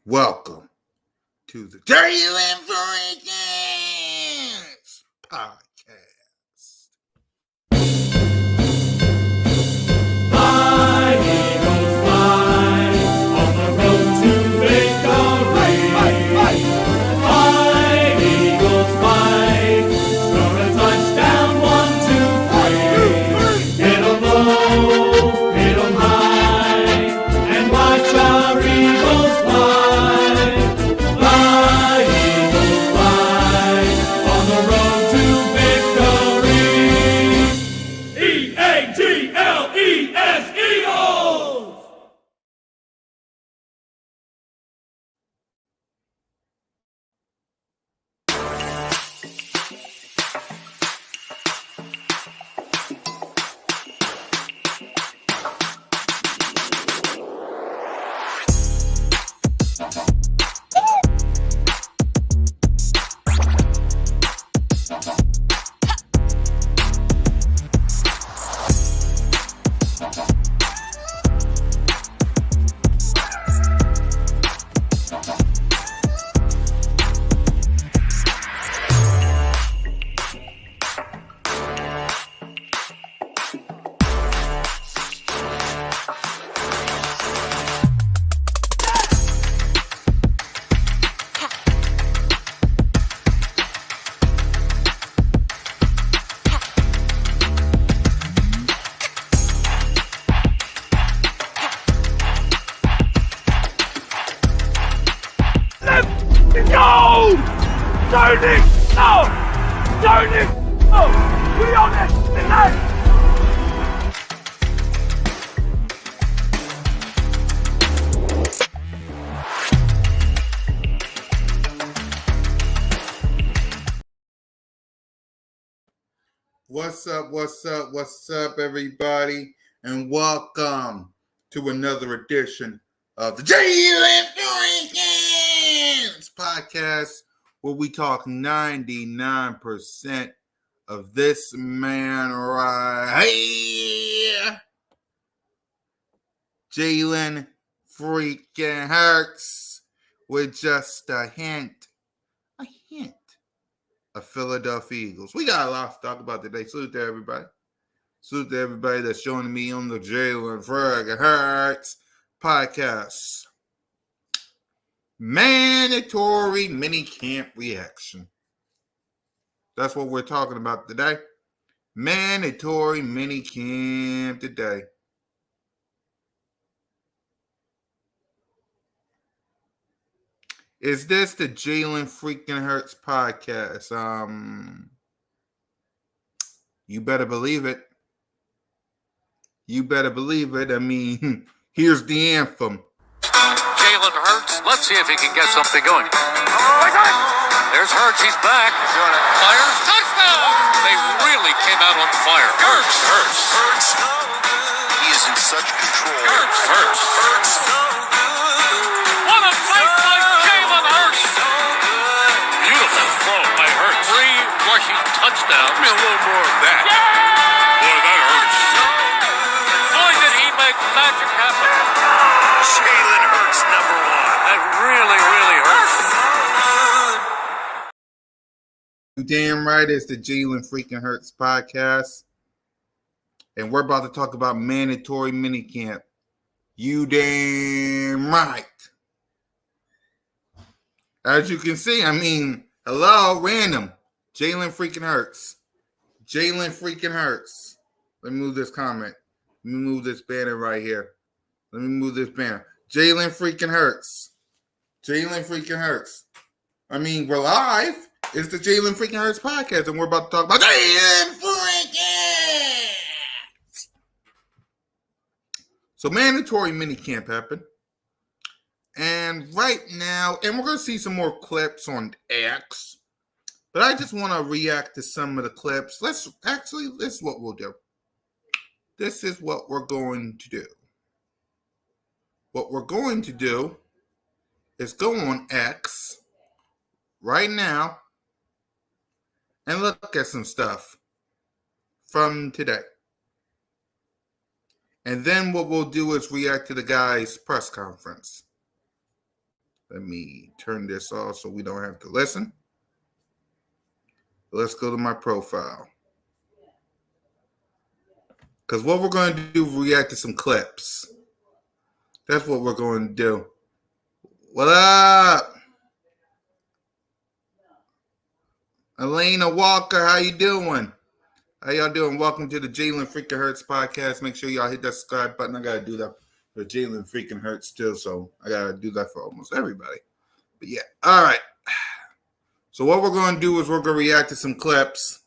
Welcome to the JFH podcast. Fly, eagles, fly, on the road to victory. Fly, eagles, fly, score a touchdown, 1, 2, 3. Hit 'em low, hit 'em high, and watch our eagles fly. Fly, eagles, fly, on the road to victory. E-A-G-L-E-S, Eagles! No! Tony! No! Tony! No! We on it tonight! What's up, everybody? And welcome to another edition of the JFH podcast, where we talk 99% of this man right here, Jalen freaking Hurts, with just a hint of Philadelphia Eagles. We got a lot to talk about today. Salute to everybody. Salute to everybody that's joining me on the Jalen freaking Hurts podcast. Mandatory minicamp reaction. That's what we're talking about today. Mandatory minicamp today. Is this the Jalen freaking Hurts podcast? You better believe it. You better believe it. I mean, here's the anthem. Jalen Hurts. Let's see if he can get something going. There's Hurts. He's back. Fire. Touchdown. They really came out on fire. Hurts. He is in such control. Hurts. What a play by Jalen Hurts. Beautiful throw by Hurts. 3 rushing touchdowns. Give me a little more of that. Boy, that hurts. Boy, did he make magic happen. Jalen Hurts, number 1. That really hurts. You damn right, it's the Jalen freaking Hurts podcast. And we're about to talk about mandatory minicamp. You damn right. As you can see, I mean, hello, random. Jalen freaking Hurts. Jalen freaking Hurts. Let me move this comment. Let me move this banner right here. Let me move this banner. Jalen freaking Hurts. Jalen freaking Hurts. I mean, we're live. It's the Jalen freaking Hurts podcast, and we're about to talk about Jalen freaking. So mandatory minicamp happened. And right now, and we're going to see some more clips on X. But I just want to react to some of the clips. This is what we'll do. This is what we're going to do. What we're going to do is go on X right now and look at some stuff from today. And then what we'll do is react to the guy's press conference. Let me turn this off so we don't have to listen. Let's go to my profile. Because what we're going to do is react to some clips. That's what we're going to do. What up? Elena Walker, how you doing? How y'all doing? Welcome to the Jalen Freaking Hurts podcast. Make sure y'all hit that subscribe button. I got to do that for Jalen Freaking Hurts too, so I got to do that for almost everybody. But yeah, all right. So what we're going to do is we're going to react to some clips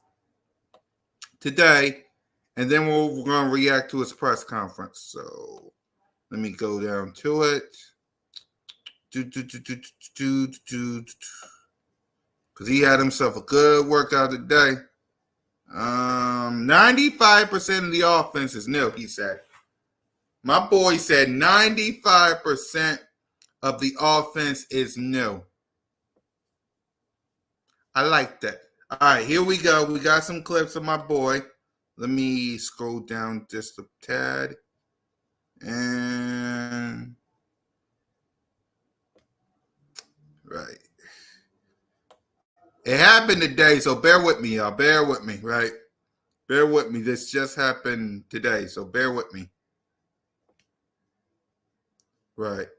today, and then we're going to react to his press conference. So let me go down to it. Because he had himself a good workout today. 95% of the offense is new, he said. My boy said 95% of the offense is new. I like that. All right, here we go. We got some clips of my boy. Let me scroll down just a tad. And right. It happened today, so bear with me, y'all. Bear with me, right? Bear with me. This just happened today, so bear with me. Right.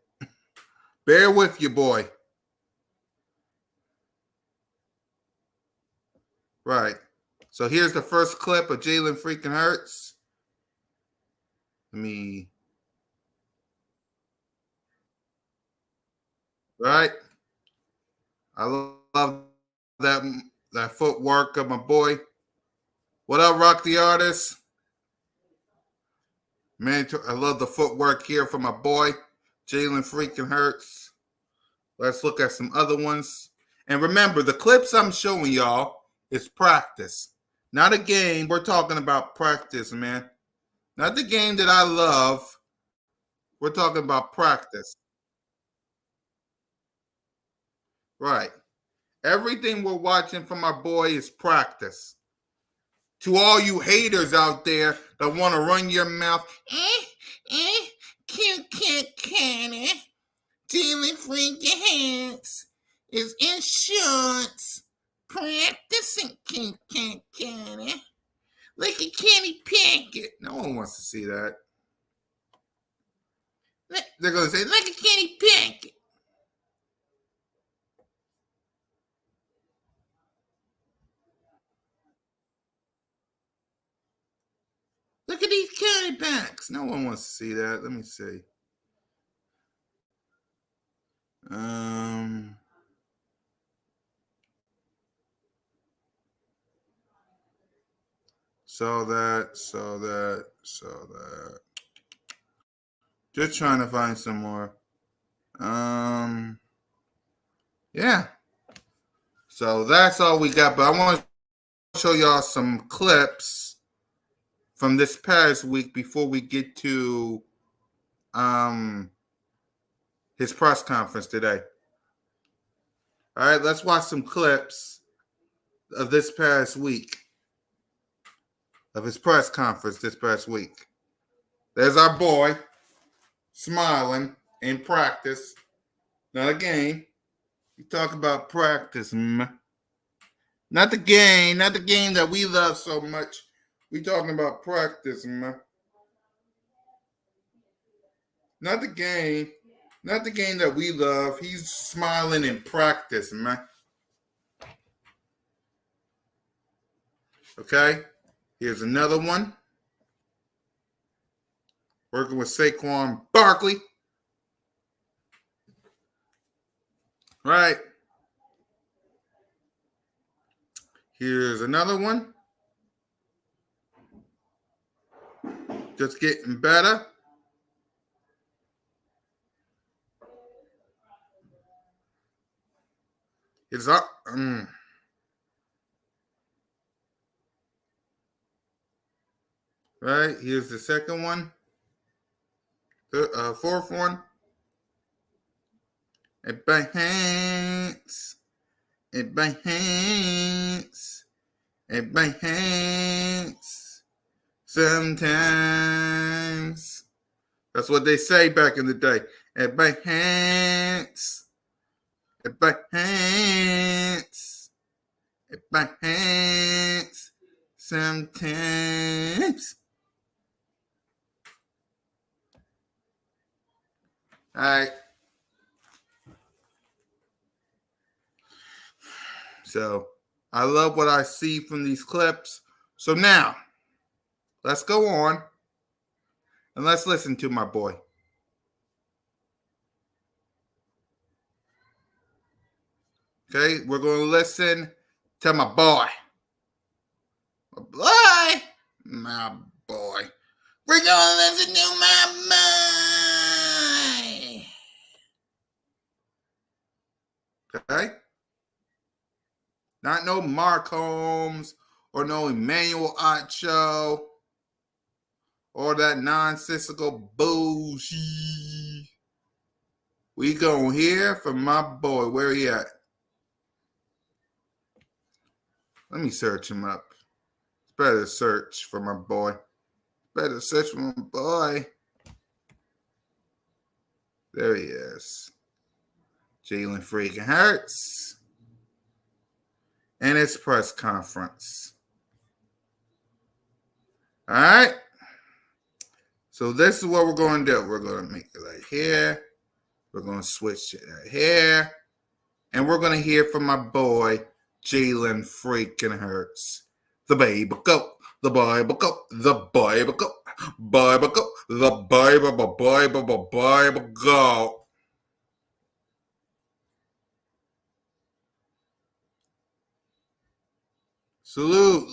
Bear with your boy. Right. So here's the first clip of Jalen Freaking Hurts. Let me. Right. I love that footwork of my boy. What up, Rock the Artist? Man, I love the footwork here for my boy, Jalen Freaking Hurts. Let's look at some other ones. And remember, the clips I'm showing y'all is practice. Not a game. We're talking about practice, man. Not the game that I love. We're talking about practice. Right. Everything we're watching from our boy is practice. To all you haters out there that want to run your mouth, cute, Jalen Freaking Hurts is insurance practicing, cute. Like a Kenny Pickett. No one wants to see that. They're going to say, like a Kenny Pickett. Look at these quarterbacks. No one wants to see that. Let me see. Saw that. Just trying to find some more. Yeah. So that's all we got. But I want to show y'all some clips from this past week before we get to his press conference today. All right, let's watch some clips of this past week, of his press conference this past week. There's our boy smiling in practice. Not a game. We talk about practice. Not the game that we love so much. We talking about practice. Not the game that we love. He's smiling in practice, man. Okay, here's another one. Working with Saquon Barkley. Right. Here's another one. Just getting better. It's up. Right. Here's the second one. The fourth one. It bangs. It bangs. It bangs. Sometimes. That's what they say back in the day. It bangs. It hurts. It hurts sometimes. All right. So I love what I see from these clips. So now let's go on and let's listen to my boy. Okay, we're going to listen to my boy. My boy. My boy. We're going to listen to my boy. Okay? Not no Mark Holmes or no Emmanuel Ocho or that nonsensical bullshit. We gonna hear from my boy. Where he at? Let me search him up. It's better to search for my boy. Better search for my boy. There he is. Jalen freaking Hurts. And his press conference. All right. So this is what we're going to do. We're going to make it right here. We're going to switch it right here. And we're going to hear from my boy, Jalen freaking Hurts. The baby goat. The Bible goat. The Bible goat. Bible goat. The Bible goat. Salute.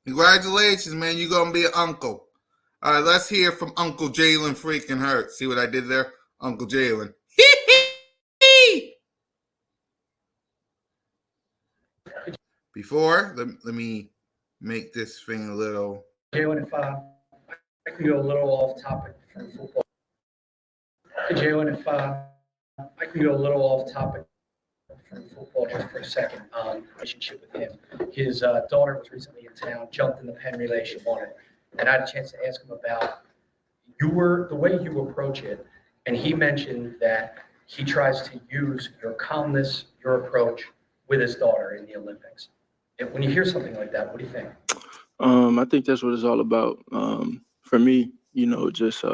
Congratulations, man. You're going to be an uncle. All right, let's hear from Uncle Jalen freaking Hurts. See what I did there? Uncle Jalen. Before, let me make this thing a little. Jalen, if I can go a little off topic from football. Jalen, if I can go a little off topic from football just for a second. Relationship with him. His daughter was recently in town, jumped in the pen relay, she won it, and I had a chance to ask him about the way you approach it, and he mentioned that he tries to use your calmness, your approach with his daughter in the Olympics. And when you hear something like that, what do you think? I think that's what it's all about. For me, just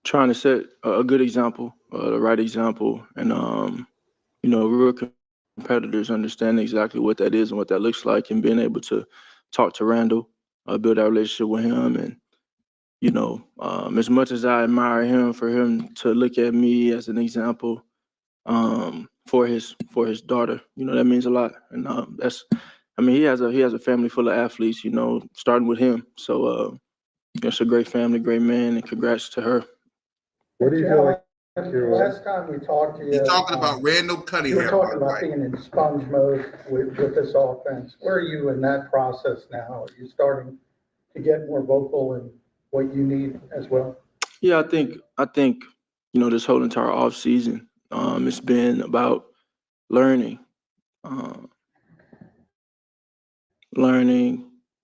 trying to set a good example, the right example, and real competitors understand exactly what that is and what that looks like, and being able to talk to Randall, build that relationship with him, and as much as I admire him for him to look at me as an example for his daughter, that means a lot, and he has a family full of athletes, starting with him. So it's a great family, great man, and congrats to her. What do you feel like? Last time we talked to you, He's talking about Randall Cunningham. you were talking about being in sponge mode with this offense. Where are you in that process now? Are you starting to get more vocal in what you need as well? Yeah, I think this whole entire off season, it's been about learning,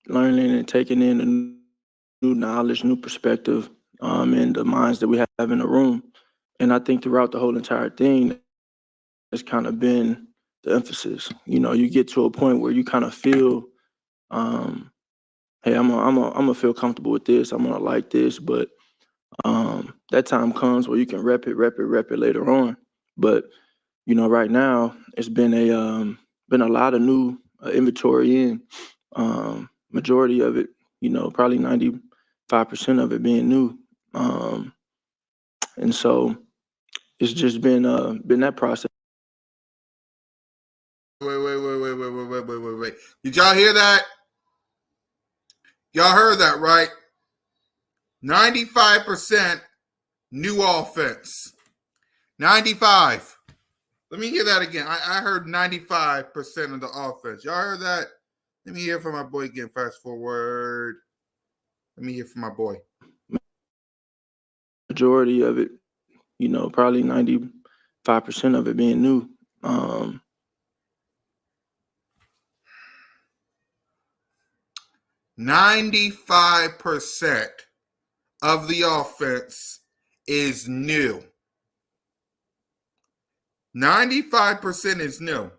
and taking in a new knowledge, new perspective, and the minds that we have in the room. And I think throughout the whole entire thing, it's kind of been the emphasis. You get to a point where you kind of feel, hey, I'm gonna feel comfortable with this. I'm gonna like this, but that time comes where you can rep it later on. But right now it's been a lot of new inventory in. Majority of it, probably 95% of it being new, and so it's just been that process. Wait. Did y'all hear that? Y'all heard that, right? 95% new offense. 95. Let me hear that again. I heard 95% of the offense. Y'all heard that? Let me hear from my boy again. Fast forward. Let me hear from my boy. Majority of it, probably 95% of it being new. 95% of the offense is new. 95% is new.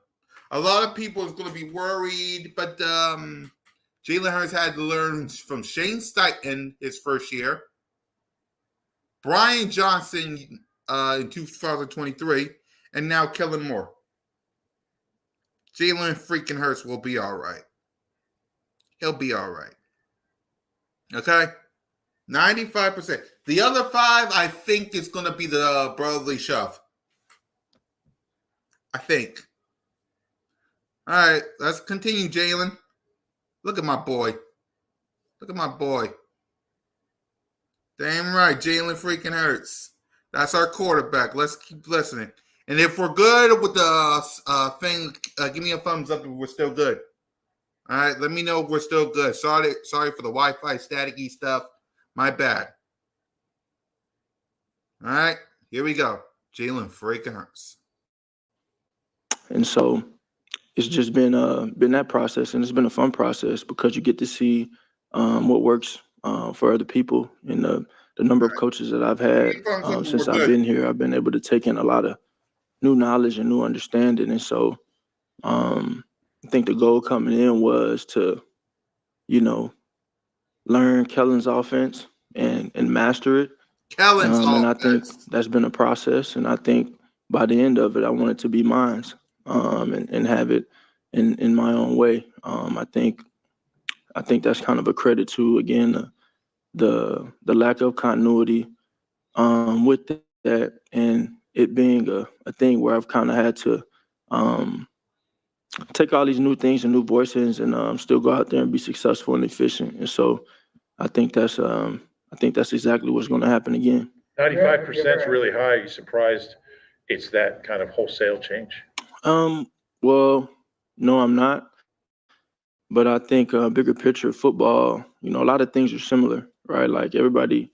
A lot of people is going to be worried, but Jalen Hurts had to learn from Shane Steichen his first year, Brian Johnson in 2023, and now Kellen Moore. Jalen freaking Hurts will be all right. He'll be all right. Okay? 95%. The other 5, I think it's going to be the brotherly shove. I think. All right, let's continue, Jalen. Look at my boy. Look at my boy. Damn right, Jalen freaking Hurts. That's our quarterback. Let's keep listening. And if we're good with the thing, give me a thumbs up if we're still good. All right, let me know if we're still good. Sorry for the Wi-Fi staticky stuff. My bad. All right, here we go. Jalen freaking Hurts. And so it's just been that process, and it's been a fun process because you get to see what works for other people. And the number of coaches that I've had since I've been here, I've been able to take in a lot of new knowledge and new understanding. And so I think the goal coming in was to, learn Kellen's offense and master it. Kellen's and I offense. think that's been a process. And I think by the end of it, I want it to be mine and have it in my own way. I think that's kind of a credit to, again, the lack of continuity with that, and it being a thing where I've kind of had to take all these new things and new voices and still go out there and be successful and efficient. And so I think that's exactly what's going to happen again. 95% is really high. Are you surprised it's that kind of wholesale change? Well, no, I'm not. But I think bigger picture football, a lot of things are similar, right? Like everybody,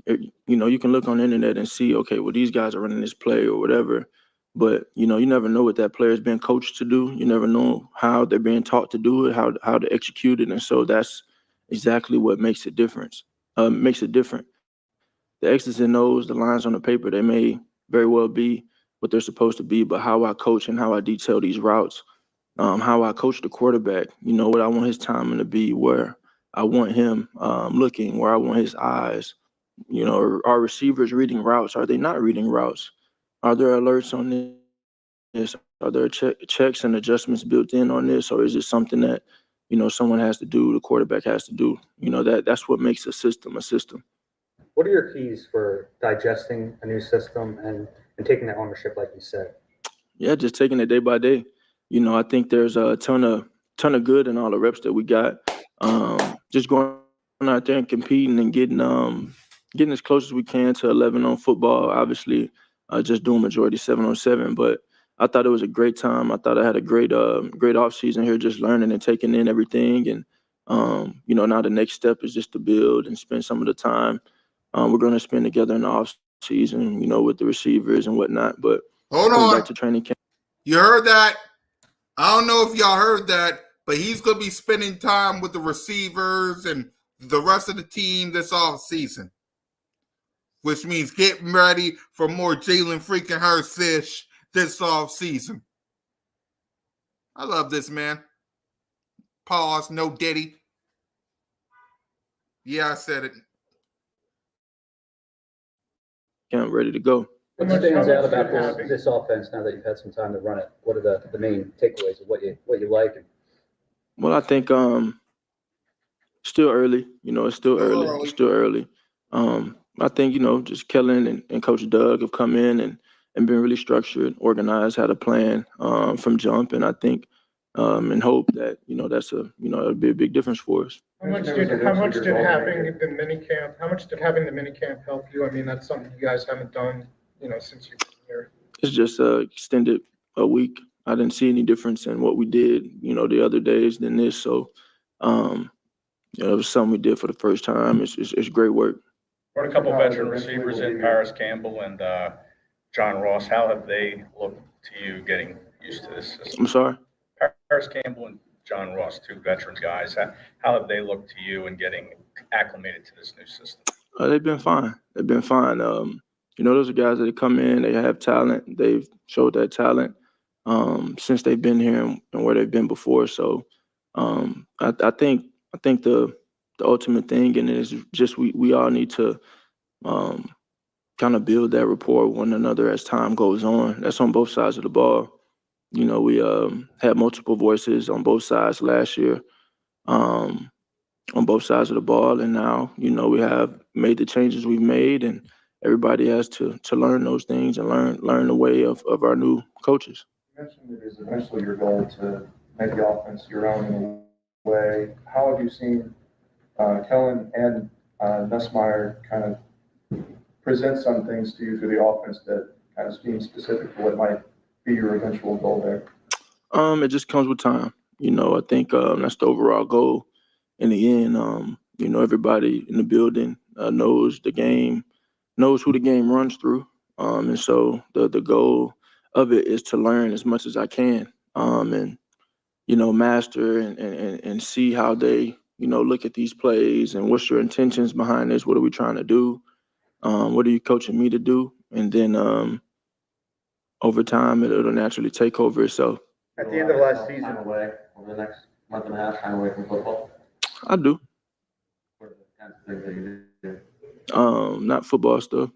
you can look on the internet and see, okay, well, these guys are running this play or whatever. But, you never know what that player is being coached to do. You never know how they're being taught to do it, how to execute it. And so that's exactly what makes it different. The X's and O's, the lines on the paper, they may very well be what they're supposed to be, but how I coach and how I detail these routes, how I coach the quarterback, what I want his timing to be, where I want him looking, where I want his eyes, are receivers reading routes? Are they not reading routes? Are there alerts on this? Are there checks and adjustments built in on this? Or is it something that, someone has to do, the quarterback has to do? That's what makes a system a system. What are your keys for digesting a new system and taking that ownership, like you said? Yeah, just taking it day by day. I think there's a ton of good in all the reps that we got. Just going out there and competing and getting as close as we can to 11 on football. Obviously, just doing majority 7-on-7. But I thought it was a great time. I thought I had a great off season here, just learning and taking in everything. And now the next step is just to build and spend some of the time we're going to spend together in the off season, with the receivers and whatnot. But hold coming on, back to training camp. You heard that? I don't know if y'all heard that, but he's going to be spending time with the receivers and the rest of the team this off season, which means getting ready for more Jalen freaking Hurts-ish this off season. I love this, man. Pause, no Diddy. Yeah, I said it. Camp ready to go. What stands out about this offense now that you've had some time to run it? What are the main takeaways of what you like? Well, I think still early. It's still early. It's still early. I think, just Kellen and Coach Doug have come in and been really structured, organized, had a plan from jump. And I think and hope that, that's it'll be a big difference for us. How much did having the minicamp help you? I mean, that's something you guys haven't done, since you've been here. It's just extended a week. I didn't see any difference in what we did, the other days than this. So, it was something we did for the first time. It's great work. Brought a couple veteran receivers in, Paris Campbell and John Ross. How have they looked to you getting used to this system? I'm sorry? Paris Campbell and John Ross, 2 veteran guys. How have they looked to you in getting acclimated to this new system? They've been fine. those are guys that come in, they have talent, they've showed that talent since they've been here and where they've been before. So I think the ultimate thing in it is just we all need to kind of build that rapport with one another as time goes on. That's on both sides of the ball. We had multiple voices on both sides last year, on both sides of the ball, and now we have made the changes we've made, and everybody has to learn those things and learn the way of our new coaches. You mentioned it is eventually your goal to make the offense your own in a way. How have you seen Kellen and Nussmeier kind of present some things to you through the offense that kind of seem specific to what might be your eventual goal there? It just comes with time. I think that's the overall goal. In the end, everybody in the building knows the game, knows who the game runs through. And so the goal of it is to learn as much as I can, and master and see how they look at these plays and what's your intentions behind this. What are we trying to do? What are you coaching me to do? And then over time, it'll naturally take over itself. At the end of last season, away over the next month and a half, time away from football? I do. What are the kinds of things that you do? Not football stuff.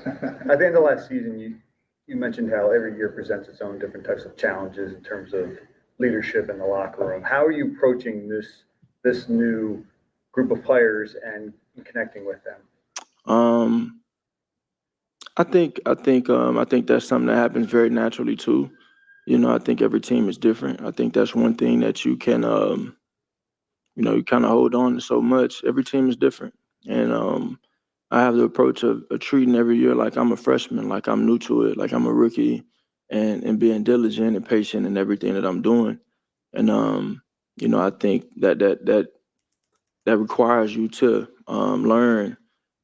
at the end of last season, you mentioned how every year presents its own different types of challenges in terms of leadership in the locker room. How are you approaching this new group of players and connecting with them? I think that's something that happens very naturally too. I think every team is different. I think that's one thing that you can, you kind of hold on to so much. Every team is different, and I have the approach of treating every year like I'm a freshman, like I'm new to it, like I'm a rookie, and being diligent and patient in everything that I'm doing. And I think that requires you to learn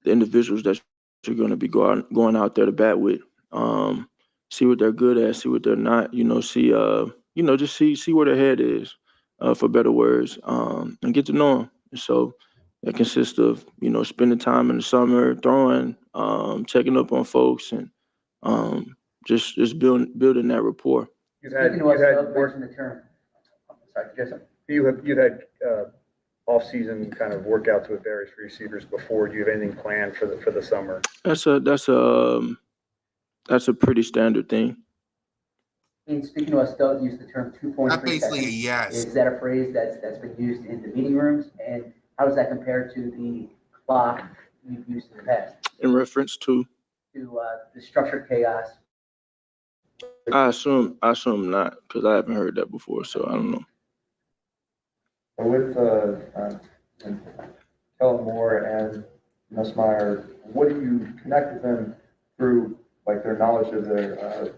the individuals that you're going to be going out there to bat with. See what they're good at, see what they're not. Just see where their head is, for better words, and get to know them. And so it consists of spending time in the summer, throwing, checking up on folks, and just building that rapport. You've had the term. Sorry, Jason. You've had off-season kind of workouts with various receivers before. Do you have anything planned for the summer? That's a pretty standard thing. And speaking to us, Doug used the term 2.3 That's basically seconds. a yes. Is that a phrase that's been used in the meeting rooms? And how does that compare to the clock you've used in the past? In reference to the structured chaos. I assume not, because I haven't heard that before, so I don't know. With Kellen Moore and Nussmeier, what do you connect with them through, like their knowledge of their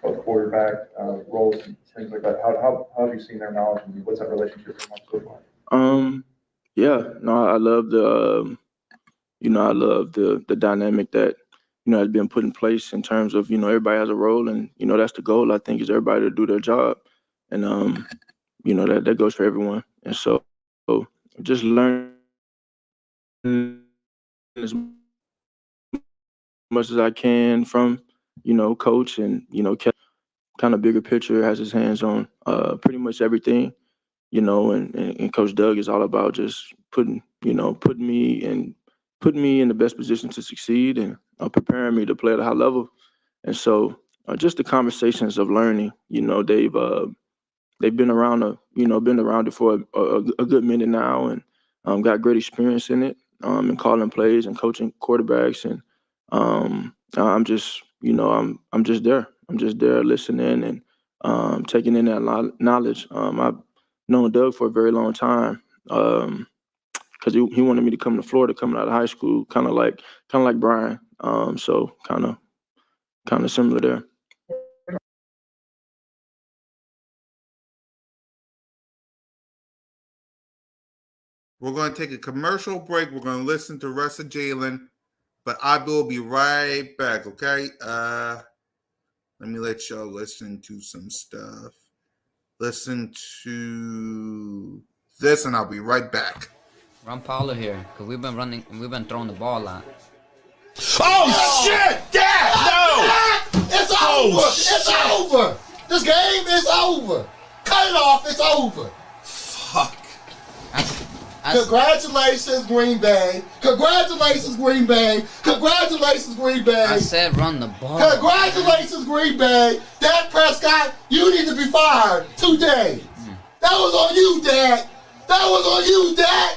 both quarterback roles and things like that? How have you seen their knowledge, and what's that relationship been like so far? I love the dynamic that has been put in place in terms of everybody has a role, and that's the goal. I think is everybody to do their job, and that goes for everyone. And so just learn as much as I can from coach, and kind of bigger picture, has his hands on pretty much everything. And Coach Doug is all about just putting me in the best position to succeed, and preparing me to play at a high level. And so just the conversations of learning, they've been around it for a good minute now, and got great experience in it, and calling plays and coaching quarterbacks. And I'm just there. I'm just there listening and taking in that knowledge. I've known Doug for a very long time, because he wanted me to come to Florida coming out of high school, kind of like Brian. So kind of similar there. We're going to take a commercial break. We're going to listen to the rest of Jalen, but I will be right back, okay? Let me let y'all listen to some stuff. Listen to this, and I'll be right back. Run Paulo here, because we've been throwing the ball a lot. Oh, shit! Dad! No! It's over! It's over! This game is over! Cut it off! It's over! Fuck. Congratulations, Green Bay! Congratulations, Green Bay! Congratulations, Green Bay! I said run the ball. Congratulations, Green Bay! Dak Prescott, you need to be fired today! That was on you, Dad! That was on you, Dad!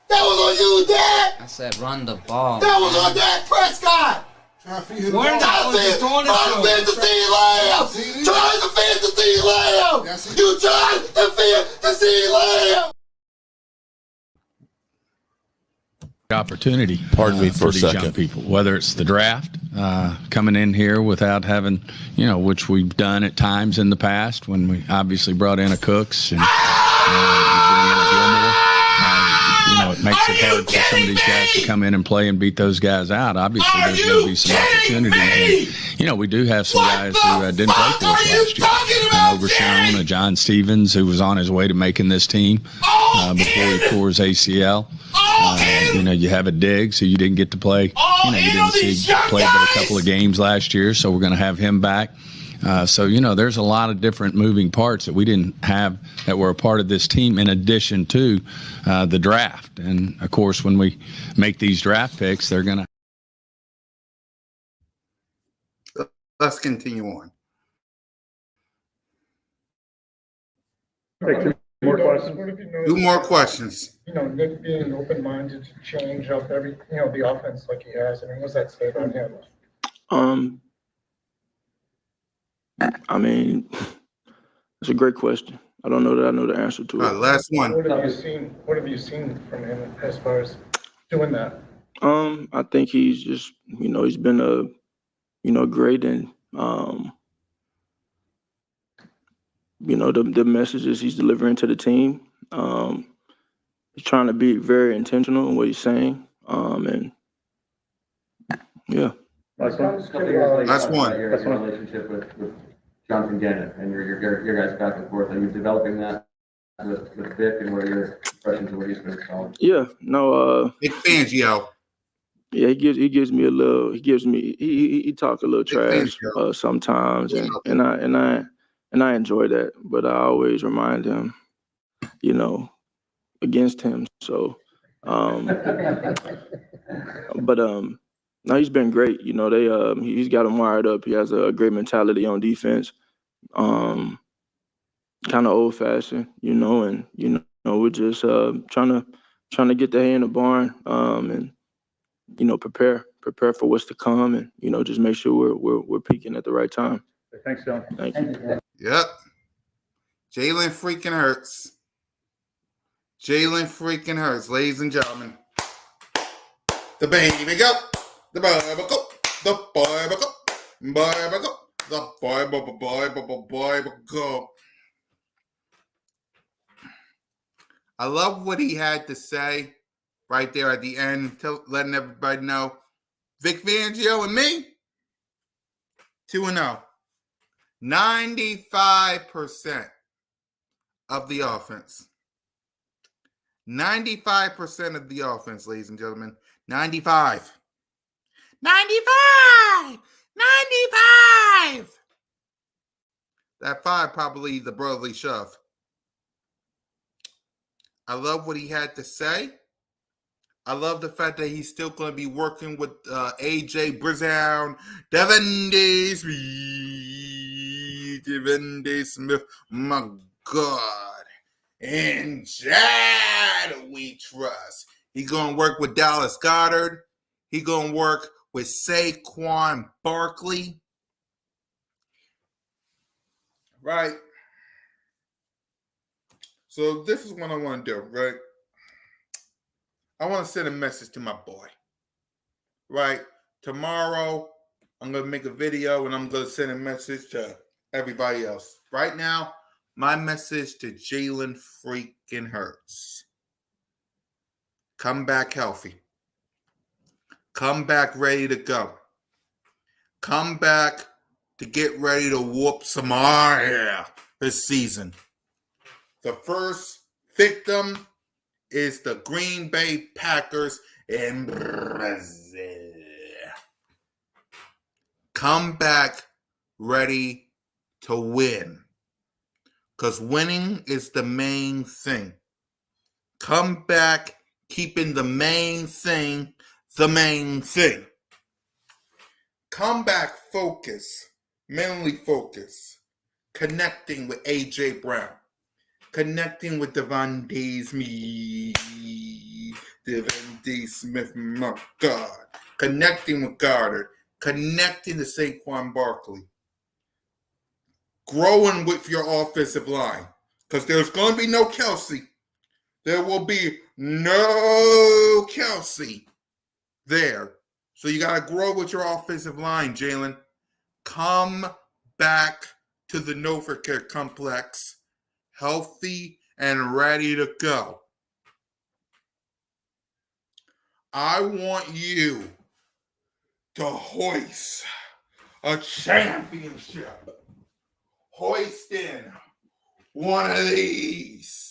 That was on you, Dad! I said run the ball. That was on Dak Prescott! Trying to feed him Trying to feed the CeeDee Lamb! Trying to feed the CeeDee Lamb! You trying to feed the CeeDee Lamb! Opportunity. Pardon me for a these young second. people, whether it's the draft, coming in here without having, which we've done at times in the past when we obviously brought in a Cooks and bring in a Gilmore. It makes it hard for some of these guys to come in and play and beat those guys out. Obviously, there's going to be some opportunities. And, we do have some guys who didn't play for us last year. An Overshown, a John Stevens, who was on his way to making this team before he tore his ACL. You have a Diggs who you didn't get to play. You didn't see play but a couple of games last year, so we're going to have him back. There's a lot of different moving parts that we didn't have that were a part of this team in addition to the draft. And, of course, when we make these draft picks, they're going to. Let's continue on. Take two more questions. Two more questions. Nick being open-minded to change up the offense like he has. I mean, what's that say about him? It's a great question. I don't know that I know the answer to it. Last one. What have you seen from him as far as doing that? I think he's just, he's been great and the messages he's delivering to the team. He's trying to be very intentional in what he's saying. And yeah. Last one. Last one. Your relationship with Jonathan Gannett and your guys back and forth. Are you developing that with Vic, and what are your impressions of what he's been calling? Yeah, no. Big Fangio. Yeah, he gives me a little. He talk a little trash sometimes, and I enjoy that. But I always remind him, against him. So, no, he's been great. He's got him wired up. He has a great mentality on defense. Kind of old fashioned, and we're just trying to get the hay in the barn, and prepare for what's to come, and just make sure we're peaking at the right time. Thanks, John. Thank you. Yep. Jalen freaking Hurts. Jalen freaking Hurts, ladies and gentlemen. The baby go. The Bible go. The Bible go. Bible go. The Bible go. I love what he had to say right there at the end, letting everybody know Vic Fangio and me, 2-0. 95% of the offense. 95% of the offense, ladies and gentlemen. 95. 95! 95! That 5 probably the brotherly shove. I love what he had to say. I love the fact that he's still going to be working with A.J. Brown, Devin D. Smith, my God. And Chad we trust. He's going to work with Dallas Goedert. He's going to work with Saquon Barkley. Right. So this is what I want to do, right? I want to send a message to my boy. Right? Tomorrow, I'm going to make a video and I'm going to send a message to everybody else. Right now, my message to Jalen freaking Hurts. Come back healthy. Come back ready to go. Come back to get ready to whoop some ass this season. The first victim is the Green Bay Packers in Brazil. Come back ready to win. Because winning is the main thing. Come back keeping the main thing the main thing. Come back focused, mentally focused, connecting with AJ Brown, connecting with Devon D. Smith, my God, connecting with Goddard, connecting to Saquon Barkley, growing with your offensive line, because there's going to be no Kelsey. There will be no Kelsey there. So you got to grow with your offensive line, Jalen. Come back to the Novaker complex, healthy and ready to go. I want you to hoist a championship. Hoist in one of these.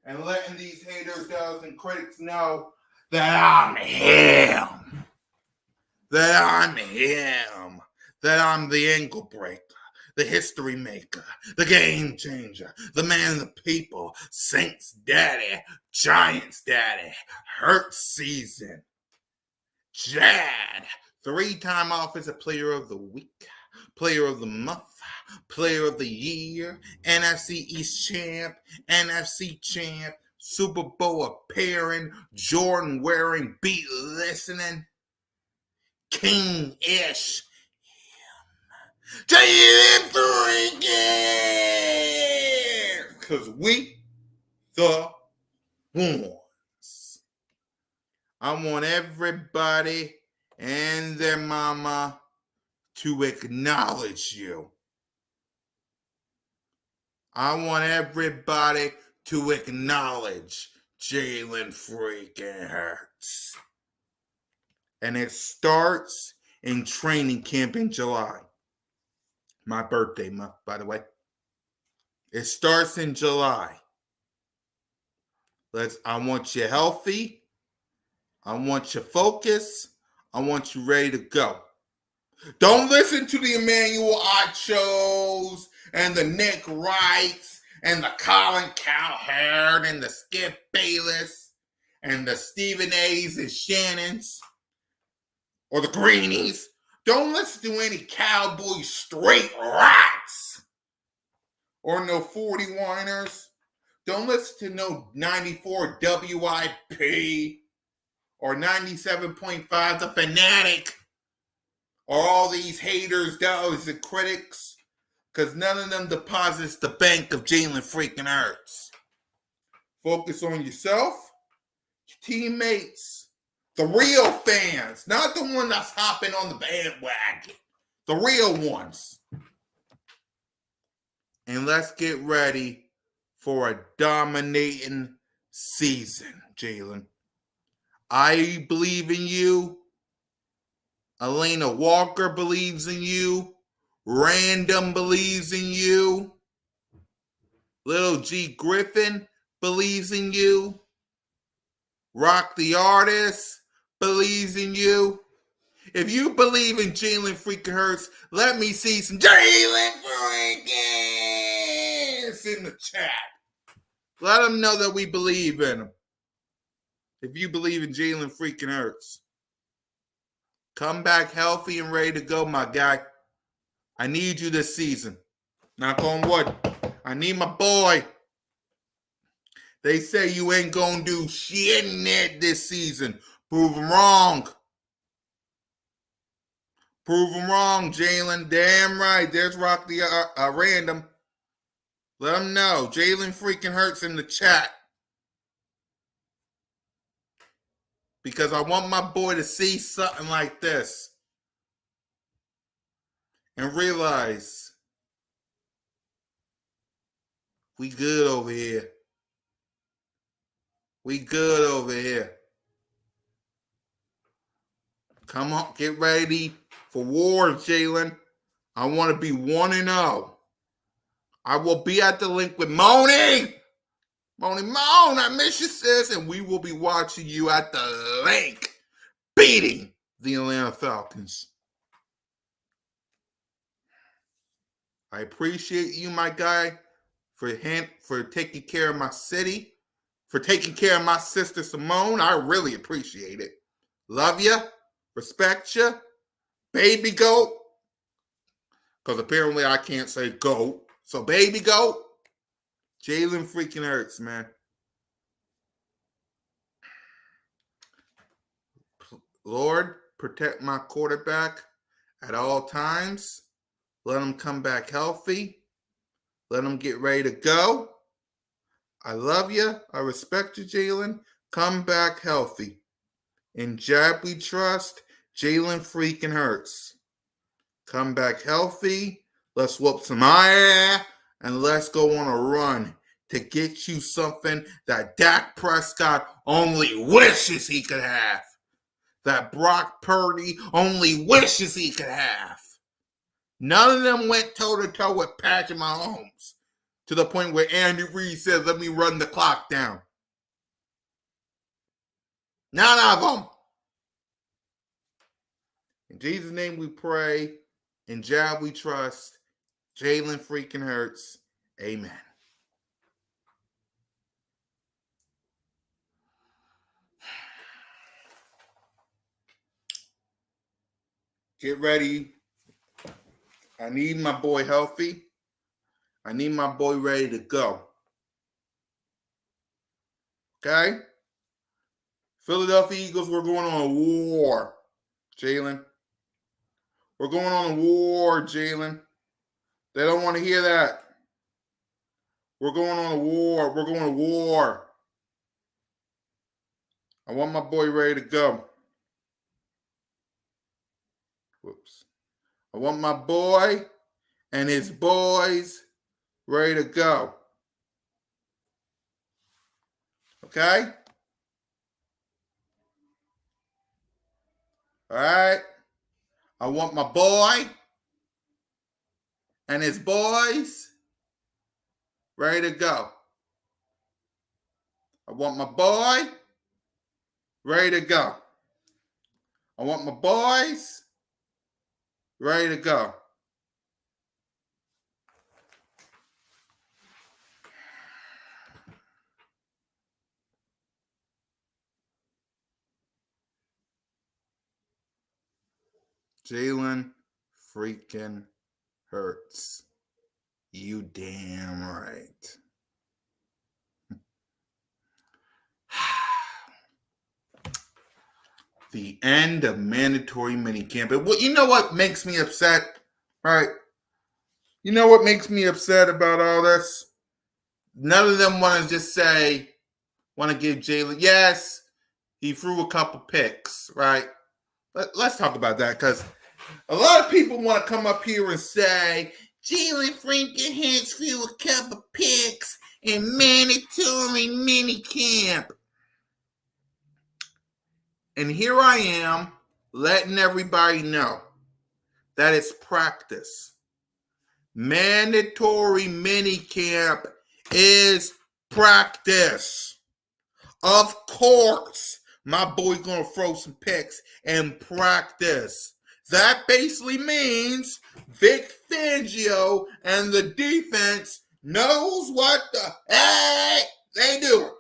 And letting these haters, doubters, and critics know that I'm him. That I'm him. That I'm the ankle breaker, the history maker, the game changer, the man of the people, Saints daddy, Giants daddy, Hurt season, Jad, 3-time offensive player of the week, player of the month, player of the year, NFC East champ, NFC champ, Super Bowl appearing, Jordan wearing, beat listening, King-ish, Jalen freaking! Because we the ones. I want everybody and their mama to acknowledge you. I want everybody to acknowledge Jalen freaking Hurts. And it starts in training camp in July. My birthday month, by the way. It starts in July. I want you healthy. I want you focused. I want you ready to go. Don't listen to the Emmanuel Ochos and the Nick Wrights and the Colin Cowherd and the Skip Bayless and the Stephen A's and Shannons or the Greenies. Don't listen to any cowboy straight rats or no 40 whiners. Don't listen to no 94 WIP or 97.5 The Fanatic or all these haters, doubters, and critics, because none of them deposits the bank of Jalen freaking Hurts. Focus on yourself, your teammates, the real fans, not the one that's hopping on the bandwagon, the real ones. And let's get ready for a dominating season, Jalen. I believe in you. Elena Walker believes in you. Random believes in you. Little G Griffin believes in you. Rock the Artist believes in you. If you believe in Jalen freaking Hurts, let me see some Jalen freakins in the chat. Let them know that we believe in him. If you believe in Jalen freaking Hurts, come back healthy and ready to go, my guy. I need you this season. Knock on wood. I need my boy. They say you ain't gonna do shit in it this season. Prove them wrong. Prove them wrong, Jalen. Damn right. There's Rock the Random. Let them know. Jalen freaking Hurts in the chat. Because I want my boy to see something like this. And realize we good over here. We good over here. Come on, get ready for war, Jalen. I want to be 1-0. I will be at the link with Moni. Moni, I miss you, sis. And we will be watching you at the link beating the Atlanta Falcons. I appreciate you, my guy, for taking care of my city, for taking care of my sister Simone. I really appreciate it. Love you, respect you, baby goat, because apparently I can't say goat. So baby goat, Jalen freaking Hurts, man. Lord, protect my quarterback at all times. Let him come back healthy. Let him get ready to go. I love you. I respect you, Jalen. Come back healthy. In Jab we trust, Jalen freaking Hurts. Come back healthy. Let's whoop some ass and let's go on a run to get you something that Dak Prescott only wishes he could have. That Brock Purdy only wishes he could have. None of them went toe-to-toe with Patrick Mahomes to the point where Andy Reid said, let me run the clock down. None of them. In Jesus' name we pray. In Jah we trust. Jalen freaking Hurts. Amen. Get ready. I need my boy healthy. I need my boy ready to go. Okay? Philadelphia Eagles, we're going on a war, Jalen. We're going on a war, Jalen. They don't want to hear that. We're going on a war. We're going to war. I want my boy ready to go. Whoops. I want my boy and his boys ready to go. Okay? All right? I want my boy and his boys ready to go. I want my boy ready to go. I want my boys ready to go. Jalen freaking Hurts. You damn right. The end of mandatory minicamp. Well, you know what makes me upset, right? You know what makes me upset about all this? None of them want to just say, want to give Jalen, yes, he threw a couple picks, right? Let's talk about that because a lot of people want to come up here and say, Jalen freaking Hurts threw a couple picks in mandatory minicamp. And here I am letting everybody know that it's practice. Mandatory minicamp is practice. Of course, my boy's going to throw some picks and practice. That basically means Vic Fangio and the defense knows what the heck they do.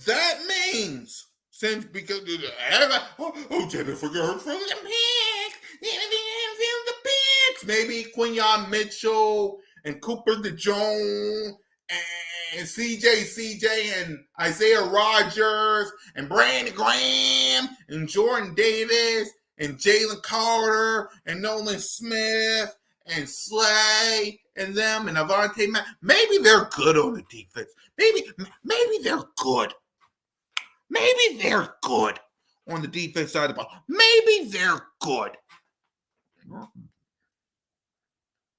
That means, since because Jennifer Hurts from the picks, maybe Quinyon Mitchell and Cooper DeJong and CJ and Isaiah Rodgers and Brandon Graham and Jordan Davis and Jalen Carter and Nolan Smith and Slay and them and Avonte Matt. Maybe they're good on the defense. Maybe they're good. Maybe they're good on the defense side of the ball. Maybe they're good.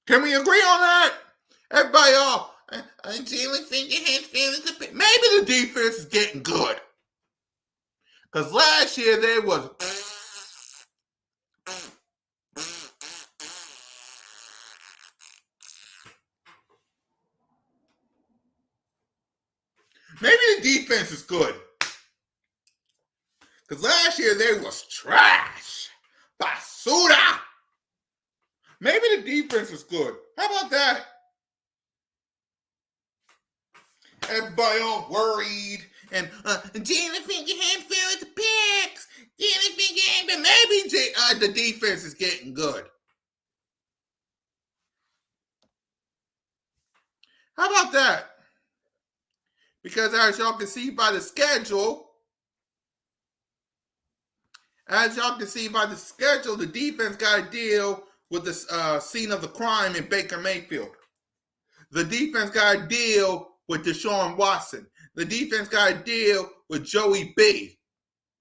Can we agree on that? Everybody, Jalen thinking maybe the defense is getting good. Because last year they was maybe the defense is good. Because last year they was trash. Basura. Maybe the defense is good. How about that? Everybody all worried. And Jalen Fingerhand fell at the picks. Jalen Fingerhand, but maybe the defense is getting good. How about that? Because as y'all can see by the schedule, the defense got to deal with the scene of the crime in Baker Mayfield. The defense got to deal with Deshaun Watson. The defense got to deal with Joey B.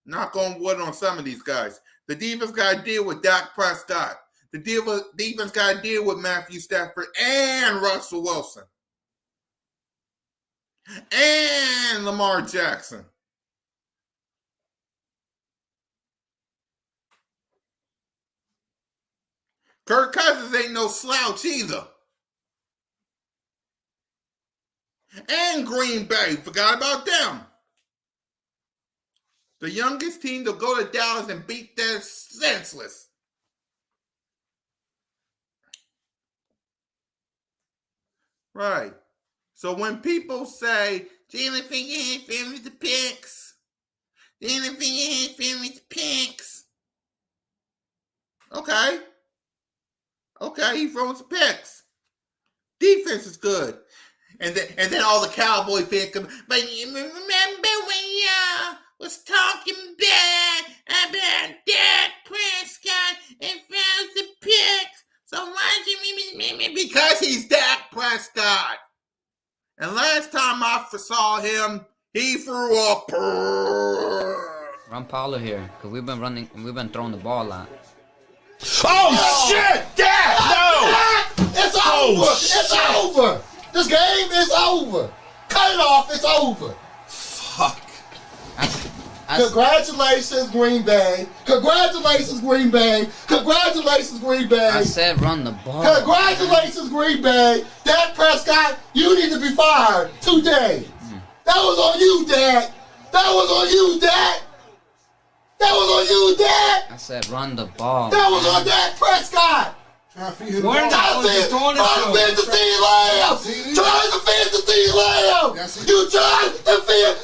Knock on wood on some of these guys. The defense got to deal with Dak Prescott. The defense got to deal with Matthew Stafford and Russell Wilson. And Lamar Jackson. Kirk Cousins ain't no slouch either. And Green Bay, forgot about them. The youngest team to go to Dallas and beat them senseless. Right. So when people say, Jalen Fingerhand fell with the picks. Jalen Fingerhand fell with the picks. Okay. Okay, he throws the picks. Defense is good. And then all the Cowboy fans come, but you remember when y'all was talking bad about Dak Prescott and throws the picks. So why do you mean? Because he's Dak Prescott. And last time I saw him, he threw a Run Paulo here, because we've been throwing the ball a lot. Oh, shit! Dad! No! It's over! It's over! This game is over! Cut it off! It's over! Fuck. Congratulations, Green Bay. Congratulations, Green Bay. Congratulations, Green Bay. I said run the ball. Congratulations, Green Bay. Dak Prescott, you need to be fired today. That was on you, Dad. That was on you, Dad. That was on you, Dad. I said run the ball. That was on Dak Prescott. Trying to feed the Lamb. Trying to feed the Lamb. You trying to feed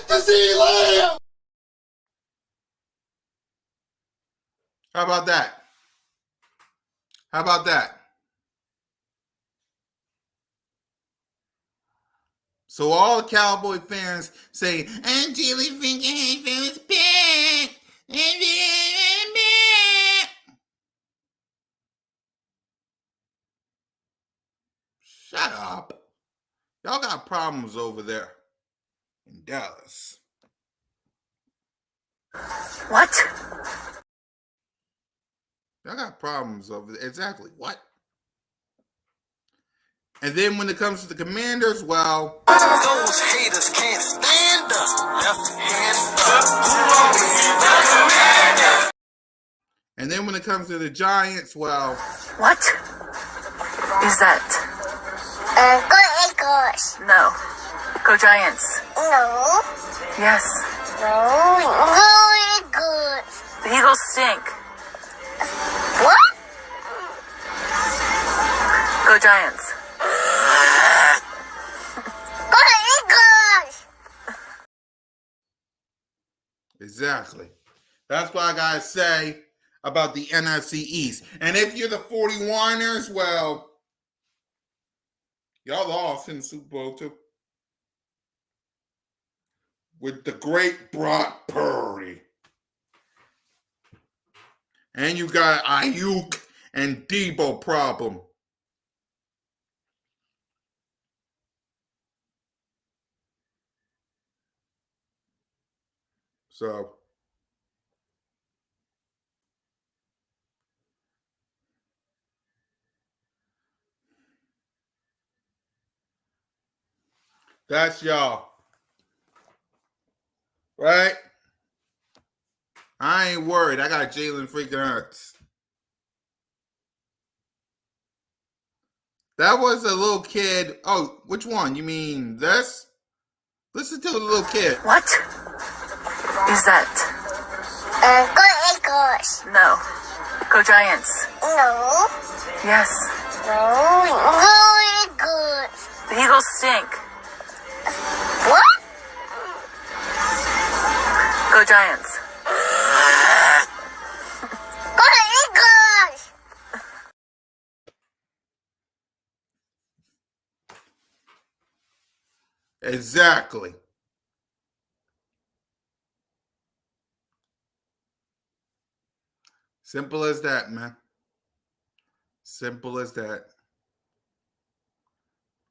the Lamb. How about that? How about that? So all the Cowboy fans say, and Jalen Fingerhand fell his pick. Shut up. Y'all got problems over there in Dallas. What? Y'all got problems over there. Exactly. What? And then when it comes to the Commanders, well, those haters can't stand us. Left hand up. And then when it comes to the Giants, well, what is that? Go Eagles. No. Go Giants. No. Yes. No. Go Eagles. The Eagles stink. What? Go Giants. Go Eagles. exactly. That's what I gotta say about the NFC East. And if you're the 49ers, well, y'all lost in the Super Bowl too. With the great Brock Purdy. And you got Ayuk and Debo problem. So that's y'all. Right? I ain't worried. I got Jalen freaking Hurts. That was a little kid. Oh, which one? You mean this? Listen to the little kid. What is that? Go Eagles. No. Go Giants. No. Yes. No. Go Eagles. The Eagles stink. What? Go Giants. Go Eagles. Exactly. Simple as that, man. Simple as that.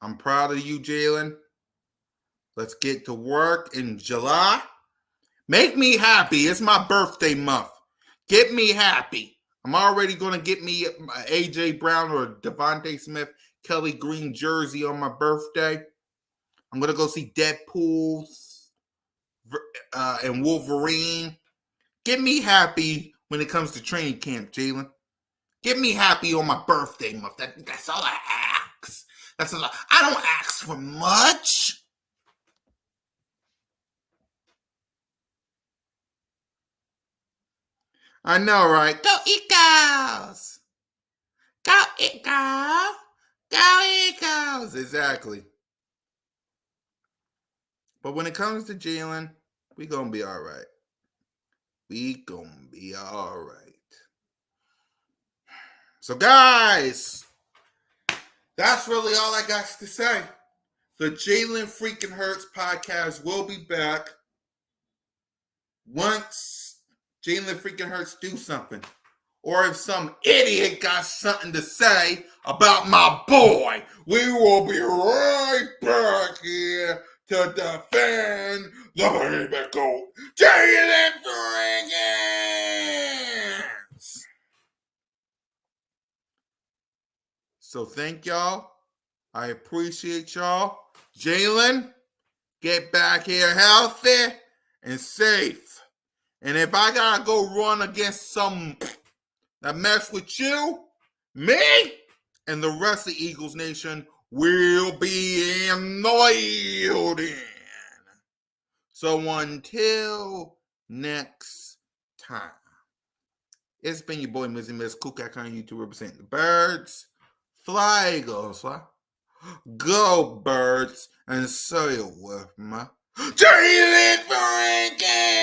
I'm proud of you, Jalen. Let's get to work in July. Make me happy. It's my birthday month. Get me happy. I'm already going to get me A.J. Brown or Devontae Smith, Kelly Green jersey on my birthday. I'm going to go see Deadpool and Wolverine. Get me happy when it comes to training camp, Jalen. Get me happy on my birthday month. That's all I ask. I don't ask for much. I know, right? Go Eagles! Go Eagles! Go Eagles! Exactly. But when it comes to Jalen, we gonna be all right. We gonna be all right. So, guys, that's really all I got to say. The Jalen Freaking Hurts podcast will be back once Jalen Freaking Hurts do something. Or if some idiot got something to say about my boy. We will be right back here to defend the baby goat, Jalen Freaking. So thank y'all. I appreciate y'all. Jalen, get back here healthy and safe. And if I gotta go run against some that mess with you, me, and the rest of Eagles Nation will be in the building. So until next time, it's been your boy Mizzy Miss Kukak on YouTube representing the birds. Fly, Eagles, fly. Go, birds, and say it with me. Jalen Franken!